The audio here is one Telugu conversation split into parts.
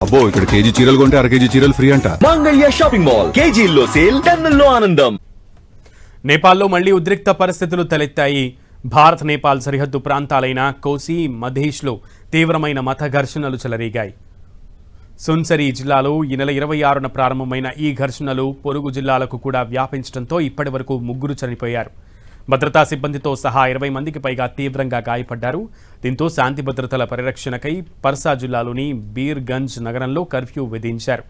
అబ్బో ఇక్కడ కేజీ చీరలు కొంటే అర కేజీ చీరలు ఫ్రీ అంట. మంగళ్య షాపింగ్ మాల్, కేజీల్లో సేల్, టన్నుల్లో ఆనందం. నేపాల్లో మళ్లీ ఉద్రిక్త పరిస్థితులు తలెత్తాయి. భారత్ నేపాల్ సరిహద్దు ప్రాంతాలైన కోసి, మధేష్లో తీవ్రమైన మత ఘర్షణలు చెలరేగాయి. సున్సరి జిల్లాలో ఈ నెల 26న ప్రారంభమైన ఈ ఘర్షణలు పొరుగు జిల్లాలకు కూడా వ్యాపించడంతో ఇప్పటి వరకు 3 చనిపోయారు. భద్రతా సిబ్బందితో సహా 20 మందికి పైగా తీవ్రంగా గాయపడ్డారు. దీంతో శాంతి భద్రతల పరిరక్షణకై పర్సా జిల్లాలోని బీర్గంజ్ నగరంలో కర్ఫ్యూ విధించారు.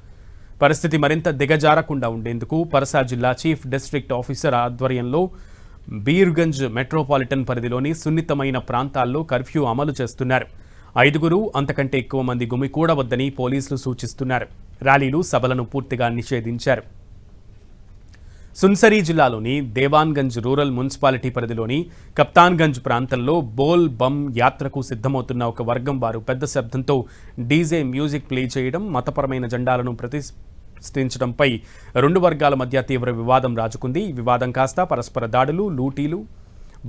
పరిస్థితి మరింత దిగజారకుండా ఉండేందుకు పర్సా జిల్లా చీఫ్ డిస్ట్రిక్ట్ ఆఫీసర్ ఆధ్వర్యంలో బీర్గంజ్ మెట్రోపాలిటన్ పరిధిలోని సున్నితమైన ప్రాంతాల్లో కర్ఫ్యూ అమలు చేస్తున్నారు. 5 అంతకంటే ఎక్కువ మంది గుమికూడవద్దని పోలీసులు సూచిస్తున్నారు. ర్యాలీలు, సభలను పూర్తిగా నిషేధించారు. సున్సరి జిల్లాలోని దేవాన్గంజ్ రూరల్ మున్సిపాలిటీ పరిధిలోని కప్తాన్గంజ్ ప్రాంతంలో బోల్ బమ్ యాత్రకు సిద్ధమవుతున్న ఒక వర్గం వారు పెద్ద శబ్దంతో డీజే మ్యూజిక్ ప్లే చేయడం, మతపరమైన జెండాలను ప్రతిష్ఠించడంపై 2 వర్గాల మధ్య తీవ్ర వివాదం రాజుకుంది. ఈ వివాదం కాస్త పరస్పర దాడులు, లూటీలు,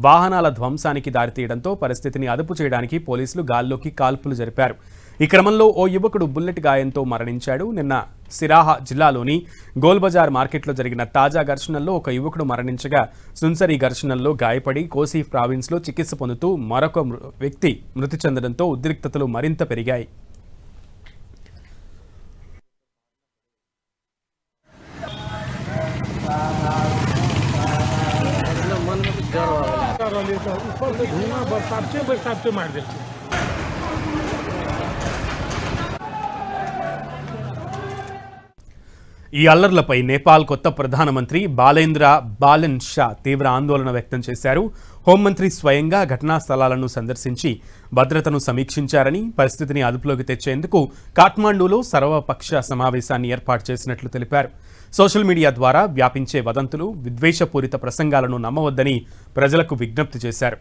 వాహనాల ధ్వంసానికి దారితీయడంతో పరిస్థితిని అదుపు చేయడానికి పోలీసులు గాల్లోకి కాల్పులు జరిపారు. ఈ క్రమంలో ఓ యువకుడు బుల్లెట్ గాయంతో మరణించాడు. నిన్న సిరాహా జిల్లాలోని గోల్బజార్ మార్కెట్లో జరిగిన తాజా ఘర్షణల్లో ఒక యువకుడు మరణించగా, సున్సరి ఘర్షణల్లో గాయపడి కోసి ప్రావిన్స్లో చికిత్స పొందుతూ మరొక వ్యక్తి మృతి చెందడంతో ఉద్రిక్తతలు మరింత పెరిగాయి. ఈ అల్లర్లపై నేపాల్ కొత్త ప్రధానమంత్రి బాలేంద్ర బాలెన్ షా తీవ్ర ఆందోళన వ్యక్తం చేశారు. హోంమంత్రి స్వయంగా ఘటనా స్థలాలను సందర్శించి భద్రతను సమీక్షించారని, పరిస్థితిని అదుపులోకి తెచ్చేందుకు కాఠ్మండూలో సర్వపక్ష సమావేశాన్ని ఏర్పాటు చేసినట్లు తెలిపారు. సోషల్ మీడియా ద్వారా వ్యాపించే వదంతులు, విద్వేషపూరిత ప్రసంగాలను నమ్మవద్దని ప్రజలకు విజ్ఞప్తి చేశారు.